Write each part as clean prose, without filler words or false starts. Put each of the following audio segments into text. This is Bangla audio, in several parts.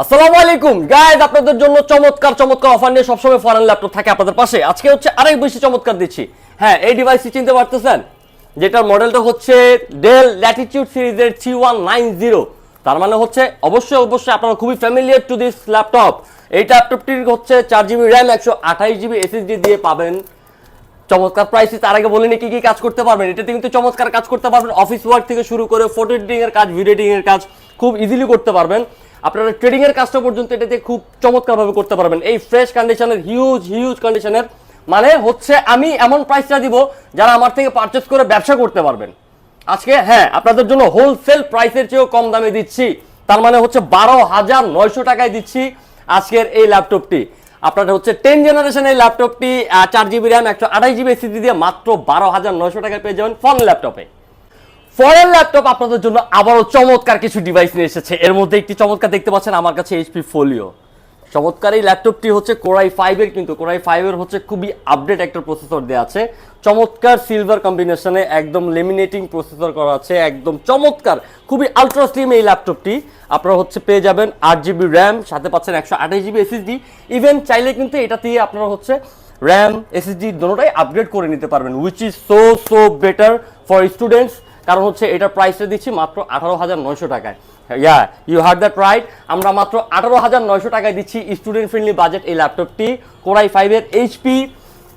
আসসালামু আলাইকুম গাইস, আপনাদের জন্য চমৎকার চমৎকার অফার নিয়ে সবসময় ফরেন ল্যাপটপ থাকে আপনাদের পাশে। আজকে হচ্ছে আরেক বেশি চমৎকার দিচ্ছি। হ্যাঁ, এই ডিভাইসটি চিনতে পারতেছেন, যেটার মডেলটা হচ্ছে ডেল ল্যাটিটিউড সিরিজের 3190। তার মানে হচ্ছে অবশ্যই আপনারা খুবই ফ্যামিলিয়ার টু দিস ল্যাপটপ। এই ল্যাপটপটির হচ্ছে 4GB র্যাম 128GB এসএসডি দিয়ে পাবেন চমৎকার প্রাইসে। তার আগে বলিনি কি কি কাজ করতে পারবেন। এটাতে কিন্তু চমৎকার কাজ করতে পারবেন, অফিস ওয়ার্ক থেকে শুরু করে ফটো এডিটিং এর কাজ, ভিডিও এডিটিং এর কাজ খুব ইজিলি করতে পারবেন। আপনারা ট্রেডিং এর কাজটা পর্যন্ত এটাতে খুব চমৎকারভাবে করতে পারবেন। এই ফ্রেশ কন্ডিশনের হিউজ কন্ডিশনের মানে হচ্ছে আমি এমন প্রাইসটা দিব যারা আমার থেকে পারচেজ করে ব্যবসা করতে পারবেন। আজকে হ্যাঁ, আপনাদের জন্য হোলসেল প্রাইসের চেয়েও কম দামে দিচ্ছি। তার মানে হচ্ছে 12,900 টাকায় দিচ্ছি আজকের এই ল্যাপটপটি। আপনার হচ্ছে 10 জেনারেশন এই ল্যাপটপটি 4GB র্যাম 128GB এসএসডি দিয়ে মাত্র 12,900 টাকায় পেয়ে যাবেন ফোন ল্যাপটপে। ফরেন ল্যাপটপ আপনাদের জন্য আবারও চমৎকার কিছু ডিভাইস নিয়ে এসেছে। এর মধ্যে একটি চমৎকার দেখতে পাচ্ছেন আমার কাছে এইচপি ফোলিও। চমৎকার এই ল্যাপটপটি হচ্ছে Core i5 এর, কিন্তু Core i5 এর হচ্ছে খুবই আপডেট একটা প্রসেসর দেওয়া আছে। চমৎকার সিলভার কম্বিনেশনে একদম লেমিনেটিং প্রসেসর করা আছে, একদম চমৎকার খুবই আলট্রা স্লিম এই ল্যাপটপটি। আপনারা হচ্ছে পেয়ে যাবেন 8GB র্যাম, সাথে পাচ্ছেন 128GB এসএসডি। ইভেন চাইলে কিন্তু এটা দিয়ে আপনারা হচ্ছে র্যাম এসএসডি দুটোটাই আপগ্রেড করে নিতে পারবেন, which is so better for students. কারণ হচ্ছে এটার প্রাইসটা দিচ্ছি মাত্র 18,900 টাকায়। ইয়া, ইউ হার্ড দ্যাট রাইট, আমরা মাত্র 18,900 টাকায় দিচ্ছি স্টুডেন্ট ফ্রেন্ডলি বাজেট এই ল্যাপটপটি। Core i5 এর এইচপি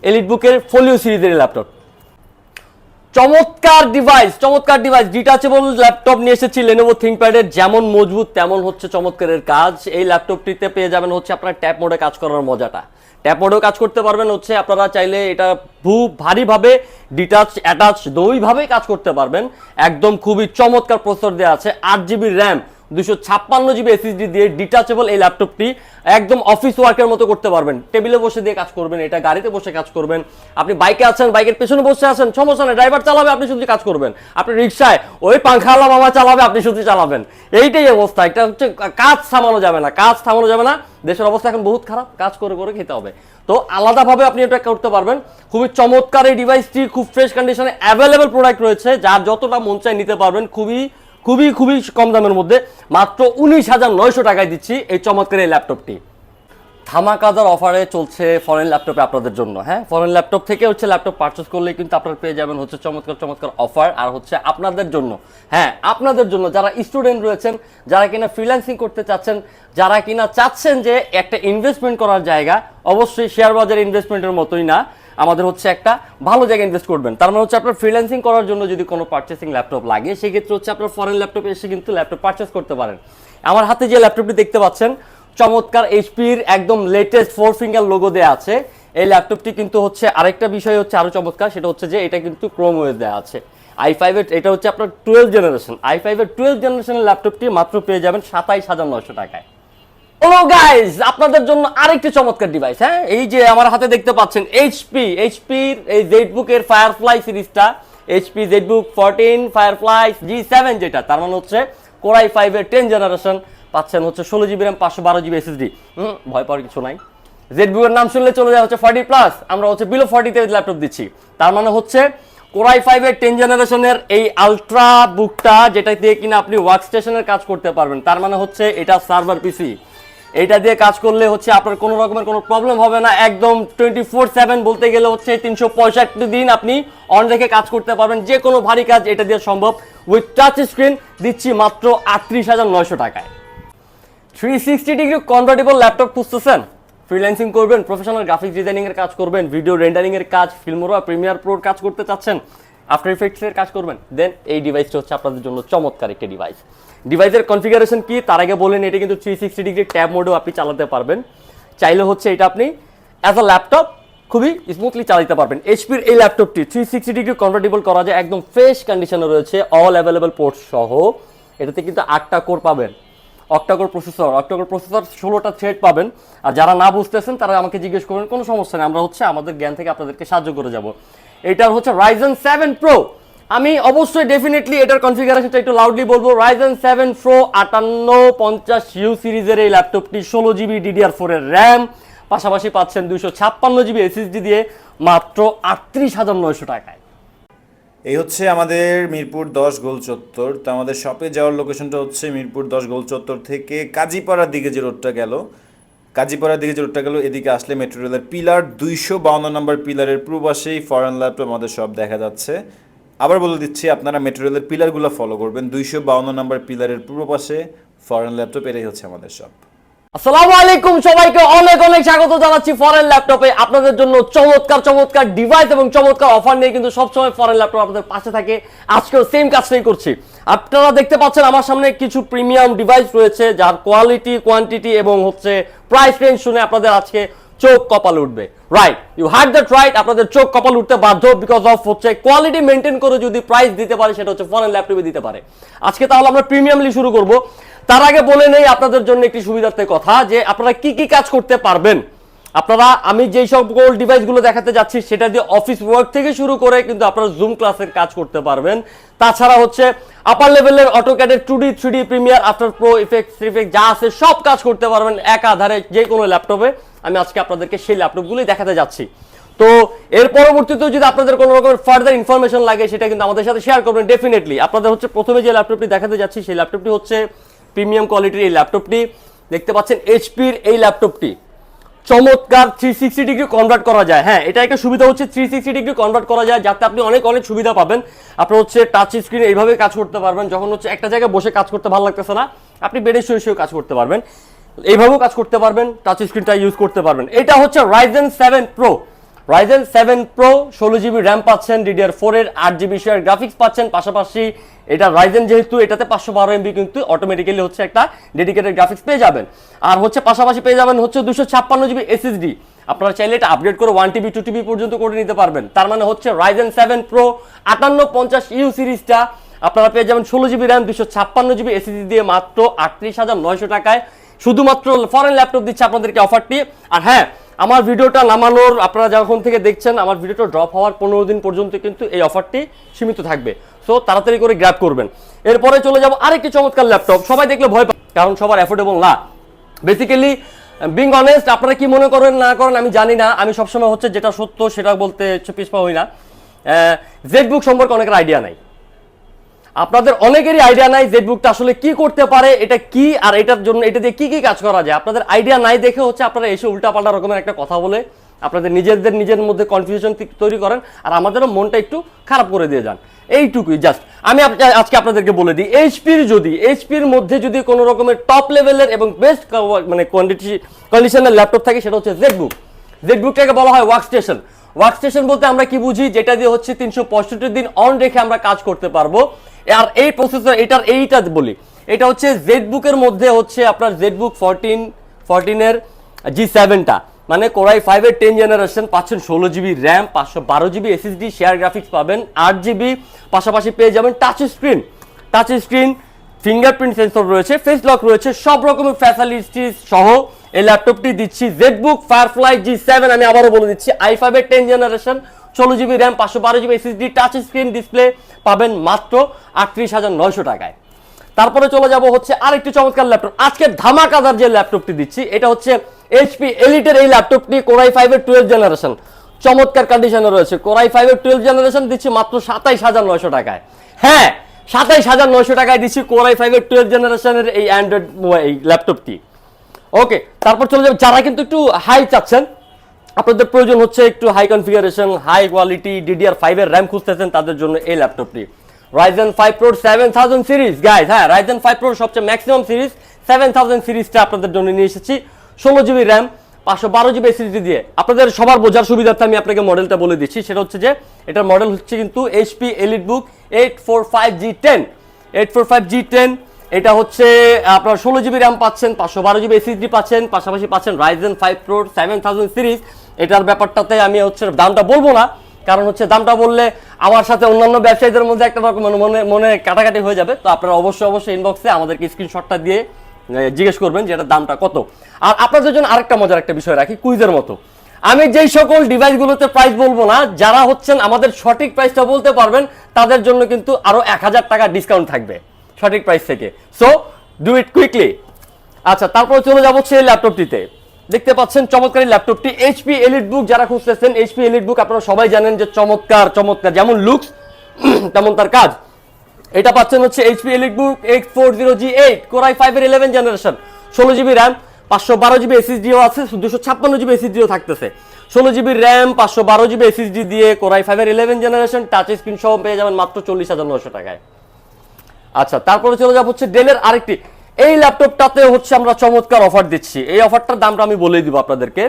এলিটবুকের ফোলিও সিরিজের ল্যাপটপ। চমৎকার ডিভাইস ডিটাচেবল ল্যাপটপ নিয়ে এসেছি Lenovo ThinkPad এর। যেমন মজবুত তেমন হচ্ছে চমৎকারের কাজ। এই ল্যাপটপটিতে পেয়ে যাবেন হচ্ছে আপনার ট্যাপ মোডে কাজ করার মজাটা। ট্যাপ মোডেও কাজ করতে পারবেন, হচ্ছে আপনারা চাইলে এটা ভারীভাবে ডিটাচ অ্যাটাচ দুইভাবেই কাজ করতে পারবেন। একদম খুবই চমৎকার প্রসেসর দেওয়া আছে, 8GB র্যাম 256GB এসএসডি দিয়ে ডিটাচেবল এই ল্যাপটপটি একদম অফিস ওয়ার্কের মতো করতে পারবেন। টেবিলে বসে দিয়ে কাজ করবেন, এটা গাড়িতে বসে কাজ করবেন, আপনি বাইকে আছেন, বাইকের পেছনে বসে আছেন, সমস্যা নেই, ড্রাইভার চালাবে, আপনি শুধু কাজ করবেন। আপনি রিক্সায় ওই পাংখাওয়ালা মামা চালাবে, আপনি শুধু চালাবেন। এইটাই অবস্থা। এটা হচ্ছে কাজ থামানো যাবে না, দেশের অবস্থা এখন বহুত খারাপ, কাজ করে করে খেতে হবে। তো আলাদাভাবে আপনি এটা করতে পারবেন। খুবই চমৎকার এই ডিভাইসটি, খুব ফ্রেশ কন্ডিশনে অ্যাভেলেবল প্রোডাক্ট রয়েছে, যার যতটা মন চায় নিতে পারবেন খুবই কম দামের মধ্যে। মাত্র 19,900 টাকায় দিচ্ছি এই চমৎকার এই ল্যাপটপটি। ধামাকাদার অফারে চলছে ফরেন ল্যাপটপে আপনাদের জন্য। হ্যাঁ, ফরেন ল্যাপটপ থেকে হচ্ছে ল্যাপটপ পারচেস করলে কিন্তু আপনারা পেয়ে যাবেন হচ্ছে চমৎকার অফার। আর হচ্ছে আপনাদের জন্য, হ্যাঁ আপনাদের জন্য যারা স্টুডেন্ট রয়েছেন, যারা কিনা ফ্রিল্যান্সিং করতে চাচ্ছেন, যারা কিনা চাচ্ছেন যে একটা ইনভেস্টমেন্ট করার জায়গা, অবশ্যই শেয়ার বাজার ইনভেস্টমেন্টের মতোই না, আমাদের হচ্ছে একটা ভালো জায়গায় ইনভেস্ট করবেন। তার মানে হচ্ছে আপনার ফ্রিল্যান্সিং করার জন্য যদি কোনো পারচেসিং ল্যাপটপ লাগে, সেক্ষেত্রে হচ্ছে আপনার ফরেন ল্যাপটপে এসে কিন্তু ল্যাপটপ পারচেস করতে পারেন। আমার হাতে যে ল্যাপটপটি দেখতে পাচ্ছেন, চমৎকার এইচপির একদম লেটেস্ট 4 ফিঙ্গার লোগো দেওয়া আছে। এই ল্যাপটপটি কিন্তু হচ্ছে আরেকটা বিষয় হচ্ছে আরো চমৎকার, সেটা হচ্ছে যে এটা কিন্তু ক্রোম ওএস দেওয়া আছে। i5 এর এটা হচ্ছে আপনার 12 জেনারেশন, i5 এর 12 জেনারেশনের ল্যাপটপটি মাত্র পেয়ে যাবেন 27,900 টাকায়। হ্যালো গাইস, আপনাদের জন্য আরেকটি চমৎকার ডিভাইস। হ্যাঁ, এই যে আমার হাতে দেখতে পাচ্ছেন এইচপির এই জেডবুক এর ফায়ারফ্লাই সিরিজটা, এইচপি জেডবুক 14 ফায়ারফ্লাই G7 যেটা, তার মানে হচ্ছে Core i5 এর 10 জেনারেশন পাচ্ছেন হচ্ছে 16GB র্যাম 512GB এসএসডি। ভয় পাওয়ার কিছু নাই, জেডবুক এর নাম শুনলে চলে যায় হচ্ছে 40+, আমরা হচ্ছে বিলো 40 তে ল্যাপটপ দিচ্ছি। তার মানে হচ্ছে Core i5 এর 10 জেনারেশনের এই আলট্রা বুকটা, যেটা দিয়ে কিনা আপনি ওয়ার্ক স্টেশনের কাজ করতে পারবেন। তার মানে হচ্ছে এটা সার্ভার পিসি, এটা দিয়ে কাজ করলে হচ্ছে আপনার কোনো রকমের কোনো প্রবলেম হবে না। একদম 24/7 বলতে গেলে হচ্ছে 365 দিন আপনি অন রেখে কাজ করতে পারবেন। যে কোনো ভারী কাজ এটা দিয়ে সম্ভব। উইথ টাচ স্ক্রিন দিচ্ছি মাত্র 38,900 টাকায়। 360 ডিগ্রি কনভার্টেবল ল্যাপটপ খুঁজতেছেন, ফ্রিল্যান্সিং করবেন, প্রফেশনাল গ্রাফিক্স ডিজাইনিং এর কাজ করবেন, ভিডিও রেন্ডারিং এর কাজ, ফিল্মোরা প্রিমিয়ার প্রোর কাজ করতে চাচ্ছেন, আফটার ইফেক্টস এর কাজ করবেন, দেন এই ডিভাইসটা হচ্ছে আপনাদের জন্য চমৎকার একটা ডিভাইস। ডিভাইসের কনফিগারেশন কি তার আগে বলেন, এটা কিন্তু 360 ডিগ্রি ট্যাব মোডেও আপনি চালাতে পারবেন। চাইলে হচ্ছে এটা আপনি অ্যাজ আ ল্যাপটপ খুবই স্মুথলি চালাতে পারবেন। এইচপির এই ল্যাপটপটি 360 ডিগ্রি কনভার্টেবল করা যায়, একদম ফ্রেশ কন্ডিশনে রয়েছে, অল অ্যাভেলেবল পোর্টস সহ। এটাতে কিন্তু 8টা কোর পাবেন, অক্টাকোর প্রসেসর 16টা থ্রেড পাবেন। আর যারা না বুঝতেছেন তারা আমাকে জিজ্ঞেস করবেন, কোনো সমস্যা নেই, আমরা হচ্ছে আমাদের জ্ঞান থেকে আপনাদেরকে সাহায্য করে যাব। এটার হচ্ছে Ryzen 7 Pro, আমি অবশ্যই ডেফিনেটলি এটার কনফিগারেশনটা একটু লাউডলি বলবো। Ryzen 7 Pro 5850U সিরিজের এই ল্যাপটপটি 16GB DDR4 এর র্যাম, পাশাপাশি পাচ্ছেন 256GB এসএসডি দিয়ে মাত্র 38,900 টাকায়। এই হচ্ছে আমাদের মিরপুর 10 গোল চত্বর। তো আমাদের শপে যাওয়ার লোকেশনটা হচ্ছে মিরপুর 10 গোল চত্বর থেকে কাজীপাড়ার দিকে যে রোডটা গেল, এদিকে আসলে মেট্রো রেলের পিলার 252 নম্বর পিলারের পূর্ব পাশেই ফরেন ল্যাপটপ আমাদের শপ দেখা যাচ্ছে। আবার বলে দিচ্ছি, আপনারা মেট্রো রেলের পিলারগুলো ফলো করবেন। 252 নম্বর পিলারের পূর্ব পাশে ফরেন ল্যাপটপ, এটাই হচ্ছে আমাদের শপ। আসসালামু আলাইকুম, সবাইকে অনেক অনেক স্বাগত জানাচ্ছি ফরেন ল্যাপটপে। আপনাদের জন্য চমৎকার চমৎকার ডিভাইস এবং চমৎকার অফার নিয়ে কিন্তু সবসময় ফরেন ল্যাপটপ আপনাদের পাশে থাকে। আজকেও সেম কাজটাই করছি। আপনারা দেখতে পাচ্ছেন আমার সামনে কিছু প্রিমিয়াম ডিভাইস রয়েছে, যার কোয়ালিটি, কোয়ান্টিটি এবং হচ্ছে প্রাইস রেঞ্জ শুনে আপনাদের আজকে চোখ কপাল উঠবে। Right, you heard that right, আপনাদের চোখ কপাল উঠতে বাধ্য, বিকজ অফ হচ্ছে কোয়ালিটি মেনটেন করে যদি প্রাইস দিতে পারে সেটা হচ্ছে ফরেন ল্যাপটপে দিতে পারে। আজকে তাহলে আমরা প্রিমিয়ামলি শুরু করব। তার আগে বলে নেই আপনাদের জন্য একটি সুবিধার্থের কথা, যে আপনারা কি কি কাজ করতে পারবেন। আপনারা, আমি যেই সকল ডিভাইসগুলো দেখাতে যাচ্ছি সেটা দিয়ে অফিস ওয়ার্ক থেকে শুরু করে কিন্তু আপনারা জুম ক্লাসের কাজ করতে পারবেন। তাছাড়া হচ্ছে আপার লেভেলের অটোক্যাডের 2D 3D premier, after pro, effect যা আছে সব কাজ করতে পারবেন এক আধারে যে কোনো ল্যাপটপে। আমি আজকে আপনাদেরকে সেই ল্যাপটপগুলোই দেখাতে যাচ্ছি। তো এর পরবর্তীতেও যদি আপনাদের কোনো রকমের ফার্দার ইনফরমেশন লাগে সেটা কিন্তু আমাদের সাথে শেয়ার করবেন ডেফিনেটলি। আপনাদের হচ্ছে প্রথমে যে ল্যাপটপটি দেখাতে যাচ্ছি সেই ল্যাপটপটি হচ্ছে প্রিমিয়াম কোয়ালিটির এই ল্যাপটপটি। দেখতে পাচ্ছেন এইচপির এই ল্যাপটপটি চমৎকার 360 ডিগ্রি কনভার্ট করা যায়। হ্যাঁ, এটা একটা সুবিধা হচ্ছে 360 ডিগ্রি কনভার্ট করা যায়, যাতে আপনি অনেক অনেক সুবিধা পাবেন। আপনার হচ্ছে টাচ স্ক্রিনে এইভাবে কাজ করতে পারবেন, যখন হচ্ছে একটা জায়গায় বসে কাজ করতে ভালো লাগতেছে না, আপনি বেডে শুয়ে শুয়ে কাজ করতে পারবেন, এইভাবেও কাজ করতে পারবেন, টাচ স্ক্রিনটা ইউজ করতে পারবেন। এটা হচ্ছে Ryzen 7 Pro। Ryzen 7 Pro 16GB RAM পাচ্ছেন, DDR4 এর 8GB শেয়ার গ্রাফিক্স পাচ্ছেন। পাশাপাশি এটা Ryzen যেহেতু, এটাতে 512 MB কিন্তু অটোমেটিক্যালি হচ্ছে একটা ডেডিকেটেড গ্রাফিক্স পেয়ে যাবেন। আর হচ্ছে পাশাপাশি পেয়ে যাবেন হচ্ছে 256GB SSD। আপনারা চাইলে এটা আপগ্রেড করে 1TB 2TB পর্যন্ত করে নিতে পারবেন। তার মানে হচ্ছে Ryzen 7 Pro 5850U সিরিজটা আপনারা পেয়ে যাবেন 16GB র্যাম 256GB SSD দিয়ে মাত্র 38,900 টাকায়। শুধুমাত্র ফরেন ল্যাপটপ দিচ্ছে আপনাদেরকে অফারটি। আর হ্যাঁ, আমার ভিডিওটা নামানোর, আপনারা যখন থেকে দেখছেন আমার ভিডিওটা ড্রপ হওয়ার 15 দিন পর্যন্ত কিন্তু এই অফারটি সীমিত থাকবে। সো তাড়াতাড়ি করে গ্র্যাব করবেন। এরপরে চলে যাব আরেকটি চমৎকার ল্যাপটপ। সবাই দেখলে ভয় পায়, কারণ সবার অ্যাফোর্ডেবল না। বেসিক্যালি বিং অনেস্ট, আপনারা কি মনে করেন না করেন আমি জানি না, আমি সবসময় হচ্ছে যেটা সত্য সেটা বলতে পিছপা হই না। জেটবুক সম্পর্কে অনেকের আইডিয়া নাই। আপনাদের অনেকেরই আইডিয়া নাই জেটবুকটা আসলে কি করতে পারে, এটা কি, আর এটার জন্য এটা দিয়ে কি কি কাজ করা যায়। আপনাদের আইডিয়া নাই দেখে হচ্ছে আপনারা এসে উল্টাপাল্টা রকমের একটা কথা বলে আপনাদের নিজের মধ্যে কনফিউশন তৈরি করেন, আর আমাদেরও মনটা একটু খারাপ করে দিয়ে যান। এইটুকুই জাস্ট আমি আজকে আপনাদেরকে বলে দিই, এইচপির মধ্যে যদি কোনো রকমের টপ লেভেলের এবং বেস্ট মানে কন্ডিশনের ল্যাপটপ থাকে সেটা হচ্ছে জেটবুক। জেটবুকটাকে বলা হয় ওয়ার্কস্টেশন বলতে আমরা কি বুঝি, যেটা দিয়ে হচ্ছে 365 দিন অন রেখে আমরা কাজ করতে পারবো। আর এই প্রসেসর, এইটা বলি, এটা হচ্ছে জেটবুকের মধ্যে হচ্ছে আপনার জেটবুক 14 এর G7টা, মানে কোরাই 5 এর 10 জেনারেশন পাচ্ছেন, 16GB RAM, 512GB SSD, share graphics পাবেন 8GB। পাশাপাশি পেয়ে যাবেন টাচ স্ক্রিন, ফিঙ্গারপ্রিন্ট সেন্সর রয়েছে, ফেস লক রয়েছে, সব রকমের ফ্যাসিলিটিস সহ এই ল্যাপটপটি দিচ্ছি জেটবুক ফায়ারফ্লাই G7। আমি আবারও বলে দিচ্ছি, i5 এর 10 generation, 16GB RAM, 512GB SSD, touch screen display পাবেন মাত্র 38,900 টাকায়। তারপরে চলে যাব হচ্ছে আরেকটি চমৎকার ল্যাপটপ। আজকে ধামাকাদার যে ল্যাপটপটি দিচ্ছি এটা হচ্ছে এইচপি এলিটের এই ল্যাপটপটি, কোরাই 5 এর 12 জেনারেশন, চমৎকার কন্ডিশনে রয়েছে। কোরাই 5 এর 12 জেনারেশন দিচ্ছি মাত্র 27,900 টাকায়। হ্যাঁ, 27,900 টাকায় দিচ্ছি কোরাই 5 এর 12 জেনারেশনের এই অ্যান্ড্রয়েড এই ল্যাপটপটি। ওকে, তারপর চলে যাবে যারা কিন্তু একটু হাই চাচ্ছেন, আপনাদের প্রয়োজন হচ্ছে একটু high configuration, high quality, DDR5 এর র্যাম খুঁজতেছেন, তাদের জন্য এই ল্যাপটপটি Ryzen 5 Pro 7000 সিরিজ। গাইস, হ্যাঁ, Ryzen 5 Pro সবচেয়ে ম্যাক্সিমাম সিরিজ 7000 সিরিজটা আপনাদের জন্য নিয়ে এসেছি, 16GB র্যাম, 512GB SSD দিয়ে। আপনাদের সবার বোঝার সুবিধার্থে আমি আপনাকে মডেলটা বলে দিচ্ছি, সেটা হচ্ছে যে এটার মডেল হচ্ছে কিন্তু HP EliteBook 845G10। এটা হচ্ছে আপনার 16GB র্যাম পাচ্ছেন, 512GB SSD পাচ্ছেন, পাশাপাশি পাচ্ছেন Ryzen 5 Pro 7000 সিরিজ। এটার ব্যাপারটাতে আমি হচ্ছে দামটা বলবো না, কারণ হচ্ছে দামটা বললে আমার সাথে অন্যান্য ব্যবসায়ীদের মধ্যে একটা রকম মনে কাটাকাটি হয়ে যাবে। তো আপনারা অবশ্যই ইনবক্সে আমাদেরকে স্ক্রিনশটটা দিয়ে জিজ্ঞেস করবেন যে এটার দামটা কত। আর আপনাদের জন্য আরেকটা মজার একটা বিষয় রাখি, কুইজের মতো। আমি যেই সকল ডিভাইসগুলোতে প্রাইস বলবো না, যারা হচ্ছেন আমাদের সঠিক প্রাইসটা বলতে পারবেন তাদের জন্য কিন্তু আরো 1000 টাকা ডিসকাউন্ট থাকবে সঠিক প্রাইস থেকে। So do it quickly. আচ্ছা, তারপর চলে যাবো সেই ল্যাপটপটিতে। দেখতে পাচ্ছেন চমৎকার ল্যাপটপটি, এইচপি EliteBook যারা খুঁজতেছেন, এইচপি EliteBook আপনারা সবাই জানেন যে চমৎকার যেমন লুকস তেমন তার কাজ। এটা পাচ্ছেন হচ্ছে HP EliteBook X40G8 Core i5 এর 11 জেনারেশন, 16GB র্যাম, 512GB SSDও আছে, 256GB SSDও থাকতেছে। 16GB র্যাম, 512GB SSD দিয়ে Core i5 এর 11 জেনারেশন, টাচ স্ক্রিন সহ পেয়ে যাবেন মাত্র 40,900 টাকায়। আচ্ছা, তারপরে চলে যাব হচ্ছে ডেলের আরেকটি, এই ল্যাপটপটাতে হচ্ছে আমরা চমৎকার অফার দিচ্ছি। এই অফারটার দামটা আমি বলে দিব আপনাদেরকে।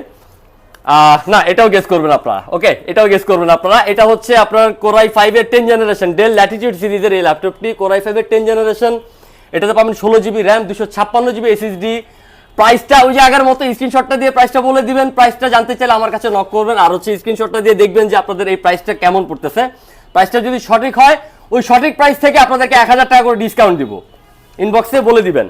না, এটাও গেস করবেন আপনারা। ওকে, এটাও গেস করবেন আপনারা। এটা হচ্ছে আপনার Core i5 এর 10 জেনারেশন ডেল ল্যাটিটিউড সিরিজের এই ল্যাপটপটি, Core i5 এর 10 জেনারেশন। এটাতে পাবেন 16GB র্যাম, 256GB SSD। প্রাইসটা ওই যে আগের মতো স্ক্রিনশটটা দিয়ে প্রাইসটা বলে দিবেন। প্রাইসটা জানতে চাইলে আমার কাছে নক করবেন, আর হচ্ছে স্ক্রিনশটটা দিয়ে দেখবেন যে আপনাদের এই প্রাইসটা কেমন পড়তেছে। প্রাইসটা যদি সঠিক হয়, ওই সঠিক প্রাইস থেকে আপনাদেরকে 1000 টাকা করে ডিসকাউন্ট দিব, ইনবক্সে বলে দিবেন।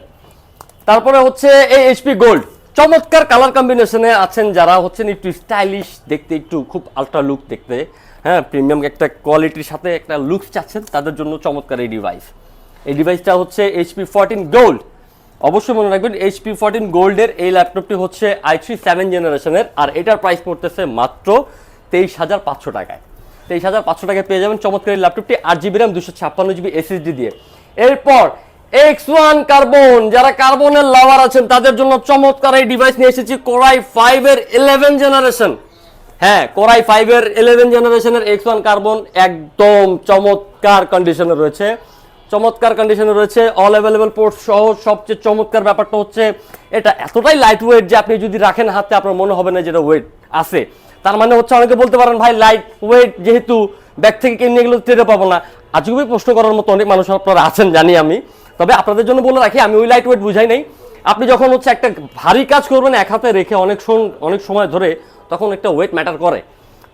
তারপরে হচ্ছে এই এইচপি গোল্ড, চমৎকার কালার কম্বিনেশনে আছেন যারা হচ্ছেন একটু স্টাইলিশ দেখতে, একটু খুব আলট্রা লুক দেখতে, হ্যাঁ প্রিমিয়াম একটা কোয়ালিটির সাথে একটা লুকস চাচ্ছেন, তাদের জন্য চমৎকার এই ডিভাইস। এই ডিভাইসটা হচ্ছে HP 14 গোল্ড। অবশ্যই মনে রাখবেন HP 14 গোল্ডের এই ল্যাপটপটি হচ্ছে i3 7 জেনারেশনের, আর এটার প্রাইস পড়তেছে মাত্র 23,500 টাকায়। 23,500 টাকায় পেয়ে যাবেন চমৎকার এই ল্যাপটপটি, 8GB র্যাম, 256GB SSD দিয়ে। এরপর X1 কার্বন, যারা কার্বনের লাভার আছেন তাদের জন্য চমৎকার এই ডিভাইস নিয়ে এসেছি, Core i5 এর 11 জেনারেশন। হ্যাঁ, Core i5 এর 11 জেনারেশনের X1 কার্বন একদম চমৎকার কন্ডিশনে রয়েছে, চমৎকার কন্ডিশনে রয়েছে, অল অ্যাভেলেবল পোর্ট সহ। সবচেয়ে চমৎকার ব্যাপারটা হচ্ছে এটা এতটাই লাইট ওয়েট যে আপনি যদি রাখেন হাতে আপনার মনে হবে না যেটা ওয়েট আছে। তার মানে হচ্ছে অনেকে বলতে পারেন ভাই লাইট ওয়েট যেহেতু ব্যাগ থেকে কিনে এগুলো টেরে পাবো না, আজকে প্রশ্ন করার মতো অনেক মানুষ আপনারা আছেন জানি আমি। তবে আপনাদের জন্য বলে রাখি, আমি ওই লাইট ওয়েট বুঝাই নাই। আপনি যখন হচ্ছে একটা ভারী কাজ করবেন এক হাতে রেখে অনেক সময় ধরে, তখন একটা ওয়েট ম্যাটার করে।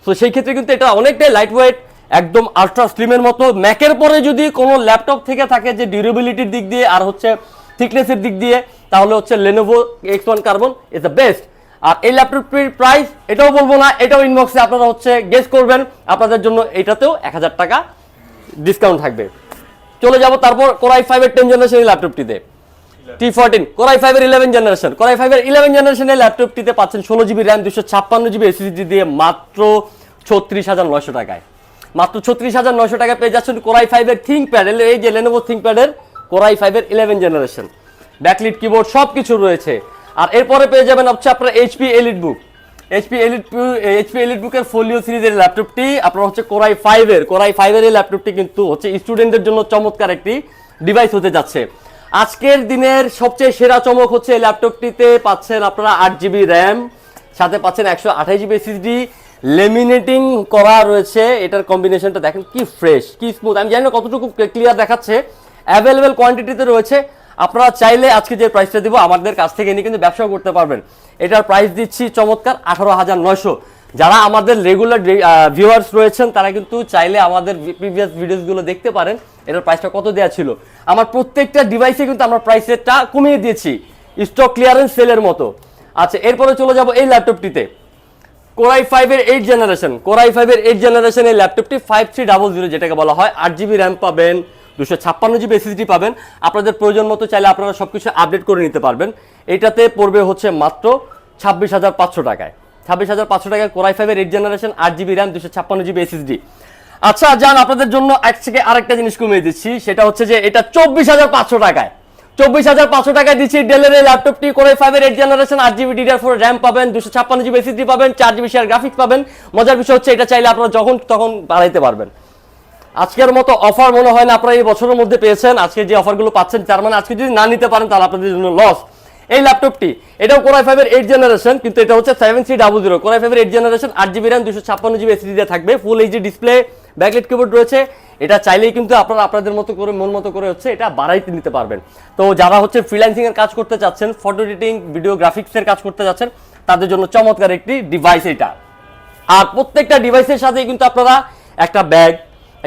তো সেই ক্ষেত্রে কিন্তু এটা অনেকটাই লাইট ওয়েট, একদম আলট্রা স্লিমের মতো। ম্যাকের পরে যদি কোনো ল্যাপটপ থেকে থাকে যে ডিউরেবিলিটির দিক দিয়ে আর হচ্ছে থিকনেসের দিক দিয়ে, তাহলে হচ্ছে Lenovo X1 carbon is the best. আর এই ল্যাপটপটির প্রাইস এটাও বলবো না, এটাও ইনবক্সে আপনারা হচ্ছে গেস করবেন, আপনাদের জন্য এটাতেও 1000 টাকা ডিসকাউন্ট থাকবে। চলে যাব তারপর Core i5 এর 10 জেনারেশন ল্যাপটপটিতে, T14 Core i5 এর 11 জেনারেশন। Core i5 এর 11 জেনারেশনের ল্যাপটপটিতে পাচ্ছেন 16GB র্যাম, 256GB SSD দিয়ে মাত্র 36,900 টাকায়। মাত্র 36,900 টাকায় পেয়ে যাচ্ছেন Core i5 এর ThinkPad, এই যে Lenovo ThinkPad এর Core i5 এর 11 জেনারেশন, ব্যাকলিট কিবোর্ড সবকিছু রয়েছে। আর এরপরে পেয়ে যাবেন হচ্ছে আপনার HP EliteBook, HP EliteBook এর ফোলিও সিরিজের ল্যাপটপটি আপনার হচ্ছে Core i5 এর এই ল্যাপটপটি কিন্তু হচ্ছে স্টুডেন্টদের জন্য চমৎকার একটি ডিভাইস হতে যাচ্ছে। আজকের দিনের সবচেয়ে সেরা চমক হচ্ছে এই ল্যাপটপটিতে পাচ্ছেন আপনারা 8GB র্যাম, সাথে পাচ্ছেন 128GB SSD, লেমিনেটিং করা রয়েছে। এটার কম্বিনেশনটা দেখেন কি ফ্রেশ, কি স্মুথ। আমি জানি না কতটুকু ক্লিয়ার দেখাচ্ছে, অ্যাভেলেবেল কোয়ান্টিটিতে রয়েছে। আপনারা চাইলে আজকে যে প্রাইসটা দিব আমাদের কাছ থেকে নিয়ে কিন্তু ব্যবসা করতে পারবেন। এটার প্রাইস দিচ্ছি চমৎকার 18,900। যারা আমাদের রেগুলার ভিউয়ার্স রয়েছেন তারা কিন্তু চাইলে আমাদের প্রিভিয়াস ভিডিওসগুলো দেখতে পারেন, এটার প্রাইসটা কত দেওয়া ছিল। আমার প্রত্যেকটা ডিভাইসে কিন্তু আমরা প্রাইসটা কমিয়ে দিয়েছি, স্টক ক্লিয়ারেন্স সেলের মতো। আচ্ছা, এরপরে চলে যাব এই ল্যাপটপটিতে, Core i5 এর 8 জেনারেশন। Core i5 এর 8 জেনারেশন এই ল্যাপটপটি 5300 যেটাকে বলা হয়, 8GB র্যাম পাবেন, 256GB SSD পাবেন। আপনাদের প্রয়োজন মতো চাইলে আপনারা সবকিছু আপডেট করে নিতে পারবেন। এটাতে পড়বে হচ্ছে মাত্র 26,500 টাকায়। 26,500 টাকায় Core i5 এর 8 generation, 8GB RAM, 256GB SSD। আচ্ছা যান, আপনাদের জন্য এক থেকে আরেকটা জিনিস কমিয়ে দিচ্ছি, সেটা হচ্ছে যে এটা 24,500 টাকায়। 24,500 টাকায় দিচ্ছি ডেলের এই ল্যাপটপটি। Core i5 এর 8 জেনারেশন, 8GB DDR4 র্যাম পাবেন, 256GB SSD পাবেন, 4GB শেয়ার গ্রাফিক্স পাবেন। মজার বিষয় হচ্ছে এটা চাইলে আপনারা যখন তখন বাড়াইতে পারবেন। আজকের মতো অফার মনে হয় না আপনারা এই বছরের মধ্যে পেয়েছেন। আজকে যে অফারগুলো পাচ্ছেন তার মানে আজকে যদি না নিতে পারেন তাহলে আপনাদের জন্য লস। এই ল্যাপটপটি এটাও Core i5 এর 8 জেনারেশন, কিন্তু এটা হচ্ছে 7300। Core i5 এর 8 generation, 8GB RAM, 256GB SSD দিয়ে থাকবে, full HD display, backlight keyboard রয়েছে। এটা চাইলেই কিন্তু আপনারা আপনাদের মতো করে মন মতো করে হচ্ছে এটা বাড়াইতে নিতে পারবেন। তো যারা হচ্ছে ফ্রিল্যান্সিং এর কাজ করতে চাচ্ছেন, ফটো এডিটিং, ভিডিও গ্রাফিক্সের কাজ করতে যাচ্ছেন, তাদের জন্য চমৎকার একটি ডিভাইস এটা। আর প্রত্যেকটা ডিভাইসের সাথেই কিন্তু আপনারা একটা ব্যাগ,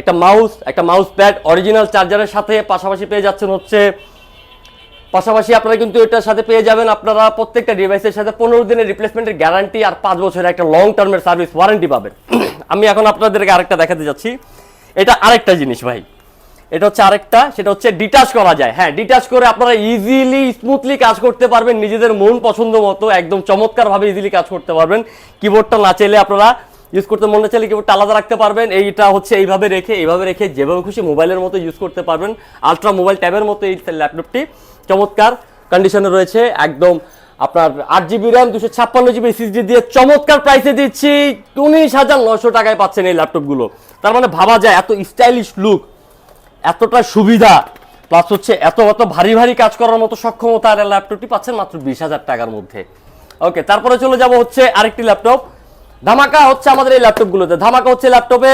একটা মাউস প্যাড, অরিজিনাল চার্জারের সাথে পাশাপাশি পেয়ে যাচ্ছেন হচ্ছে, পাশাপাশি আপনারা কিন্তু এটার সাথে পেয়ে যাবেন আপনারা প্রত্যেকটা ডিভাইসের সাথে 15 দিনের রিপ্লেসমেন্টের গ্যারান্টি আর 5 বছরের একটা লং টার্মের সার্ভিস ওয়ারেন্টি পাবেন। আমি এখন আপনাদেরকে আরেকটা দেখাতে যাচ্ছি, এটা আরেকটা জিনিস ভাই, এটা হচ্ছে আরেকটা, সেটা হচ্ছে ডিটাচ করা যায়। হ্যাঁ, ডিটাচ করে আপনারা ইজিলি স্মুথলি কাজ করতে পারবেন, নিজেদের মন পছন্দ মতো একদম চমৎকারভাবে ইজিলি কাজ করতে পারবেন। কিবোর্ডটা না চাইলে আপনারা ইউজ করতে মনে চাইলে কিবোর্ডটা আলাদা রাখতে পারবেন। এইটা হচ্ছে এইভাবে রেখে যেভাবে খুশি মোবাইলের মতো ইউজ করতে পারবেন। আলট্রা মোবাইল ট্যাবের মতো এই ল্যাপটপটি চমৎকার কন্ডিশনে রয়েছে। একদম আপনার 8GB র্যাম 256GB SSD দিয়ে চমৎকার প্রাইসে দিচ্ছি 19,900 টাকায় পাচ্ছেন এই ল্যাপটপগুলো। তার মানে ভাবা যায় এত স্টাইলিশ লুক, এতটা সুবিধা, প্লাস হচ্ছে এত ভারী কাজ করার মতো সক্ষমতা আর ল্যাপটপটি পাচ্ছেন মাত্র 20,000 টাকার মধ্যে। ওকে, তারপরে চলে যাব হচ্ছে আরেকটি ল্যাপটপ। ধামাকা হচ্ছে আমাদের এই ল্যাপটপগুলোতে, ধামাকা হচ্ছে ল্যাপটপে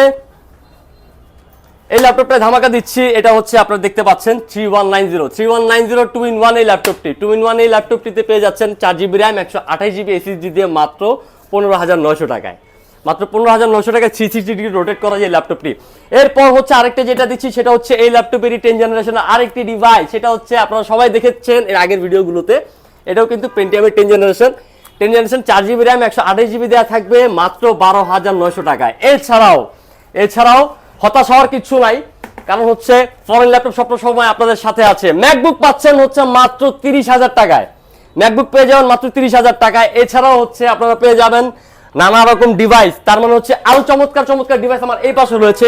এই ল্যাপটপটা ধামাকা দিচ্ছি। এটা হচ্ছে আপনারা দেখতে পাচ্ছেন 3190 2-in-1 এই ল্যাপটপটি। 2-in-1 এই ল্যাপটপটিতে পেয়ে যাচ্ছেন 4GB র্যাম 128GB SSD দিয়ে মাত্র 15,900 টাকায়। মাত্র 15,900 টাকায় 360 ডিগ্রি রোটেট করা যায় ল্যাপটপটি। এরপর হচ্ছে আরেকটা যেটা দিচ্ছি সেটা হচ্ছে এই ল্যাপটপেরই 10 জেনারেশনের আরেকটি ডিভাইস। সেটা হচ্ছে আপনারা সবাই দেখেছেন এর আগের ভিডিওগুলোতে, এটাও কিন্তু পেন্টিয়ামের 10 জেনারেশন 4GB র্যাম 128GB দেওয়া থাকবে মাত্র 12,900 টাকায়। এছাড়াও হতাশ হওয়ার কিছু নাই, কারণ হচ্ছে ফরেন ল্যাপটপ সব সময় আপনাদের সাথে আছে। ম্যাকবুক পাচ্ছেন হচ্ছে মাত্র 30,000 টাকায়, ম্যাকবুক পেয়ে যাবেন মাত্র 30,000 টাকায়। এছাড়াও হচ্ছে আপনারা পেয়ে যাবেন নানা রকম ডিভাইস, তার মানে হচ্ছে আরো চমৎকার ডিভাইস আমার এই পাশে রয়েছে।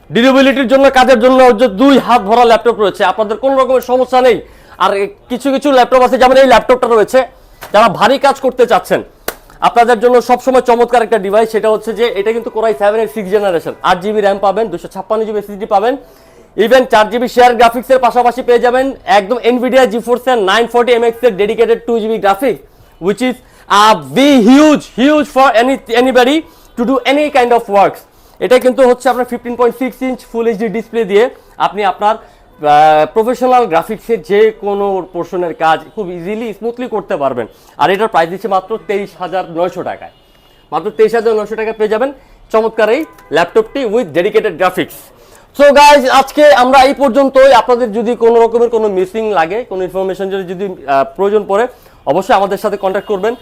ডিউরেবিলিটির জন্য, কাজের জন্য 2 হাত ভরা ল্যাপটপ রয়েছে, আপনাদের কোনো রকমের সমস্যা নেই। আর কিছু ল্যাপটপ আছে, যেমন এই ল্যাপটপটা রয়েছে, যারা ভারী কাজ করতে চাচ্ছেন আপনাদের জন্য সবসময় চমৎকার একটা ডিভাইস। সেটা হচ্ছে যে এটা কিন্তু Core i7 এর 6 জেনারেশন, 8GB র্যাম পাবেন, 256GB SSD পাবেন, ইভেন 4GB শেয়ার গ্রাফিক্সের পাশাপাশি পেয়ে যাবেন একদম NVIDIA GeForce 940MX এর dedicated 2GB graphics, which is huge for anybody to do any kind of works। এটা কিন্তু হচ্ছে আপনার 15.6 ইঞ্চ ফুল এইচডি ডিসপ্লে দিয়ে আপনি আপনার প্রফেশনাল গ্রাফিক্সের যে কোনো পোর্শনের কাজ খুব ইজিলি স্মুথলি করতে পারবেন। আর এটার প্রাইস দিচ্ছে মাত্র 23,900 টাকায়। মাত্র 23,900 টাকা পেয়ে যাবেন চমৎকার এই ল্যাপটপটি with dedicated graphics. So guys, আজকে আমরা এই পর্যন্তই। আপনাদের যদি কোনো রকমের কোনো মিসিং লাগে, কোনো ইনফরমেশন যদি প্রয়োজন পড়ে, অবশ্যই আমাদের সাথে কন্ট্যাক্ট করবেন।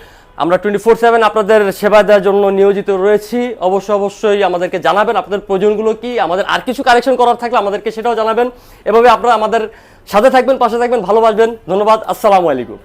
আমরা 24/7 আপনাদের সেবা দেওয়ার জন্য নিয়োজিত রয়েছি। অবশ্যই আমাদেরকে জানাবেন আপনাদের প্রয়োজনগুলো কি, আমাদের আর কিছু কারেকশন করার থাকলে আমাদেরকে সেটাও জানাবেন। এভাবে আপনারা আমাদের সাথে থাকবেন, পাশে থাকবেন, ভালোবাসবেন। ধন্যবাদ, আসসালামু আলাইকুম।